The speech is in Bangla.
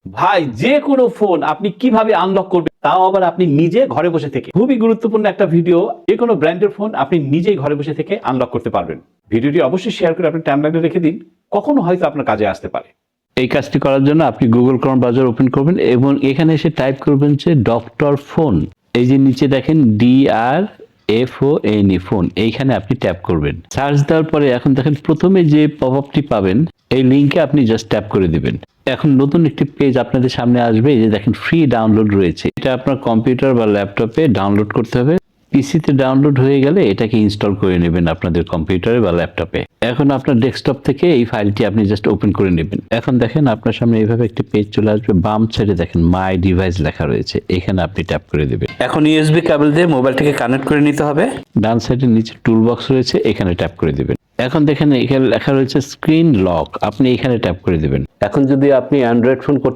ভাই যে কোনো ফোন আপনি কিভাবে আনলক করবেন, তাও আবার আপনি নিজে ঘরে বসে থেকে। খুবই গুরুত্বপূর্ণ একটা ভিডিও। যে কোনো ব্র্যান্ডের ফোন আপনি নিজেই ঘরে বসে থেকে আনলক করতে পারবেন। ভিডিওটি অবশ্যই শেয়ার করে আপনি টাইমলাইনে রেখে দিন, কখনো হয়তো আপনার কাজে আসতে পারে। এই কাজটি করার জন্য আপনি গুগল ক্রোম ব্রাউজার ওপেন করবেন এবং এখানে এসে টাইপ করবেন যে ডক্টর ফোন। এই যে নিচে দেখেন DRFONE ফোন, এইখানে আপনি ট্যাপ করবেন। সার্চ দেওয়ার পরে এখন দেখেন প্রথমে যে পপআপটি পাবেন, এই লিঙ্কে আপনি জাস্ট ট্যাপ করে দিবেন। এখন নতুন একটি পেজ আপনাদের সামনে আসবে। এই যে দেখেন ফ্রি ডাউনলোড রয়েছে। এটা আপনার কম্পিউটার বা ল্যাপটপে ডাউনলোড করতে হবে। পিসিতে ডাউনলোড হয়ে গেলে এটাকে ইনস্টল করে নেবেন আপনাদের কম্পিউটারে বা ল্যাপটপে। এখন আপনার ডেস্কটপ থেকে এই ফাইলটি আপনি জাস্ট ওপেন করে নেবেন। এখন দেখেন আপনার সামনে এইভাবে একটি পেজ চলে আসবে। বাম সাইডে দেখেন মাই ডিভাইস লেখা রয়েছে, এখানে আপনি ট্যাপ করে দেবেন। এখন ইউএসবি কেবল দিয়ে মোবাইলটাকে কানেক্ট করে নিতে হবে। ডান সাইডে নিচে টুল বক্স রয়েছে, এখানে ট্যাপ করে দিবেন। এখন দেখেন এখানে লেখা রয়েছে স্ক্রিন লক, আপনি এখানে ট্যাপ করে দিবেন। এখন যদি আপনি অ্যান্ড্রয়েড ফোন করতে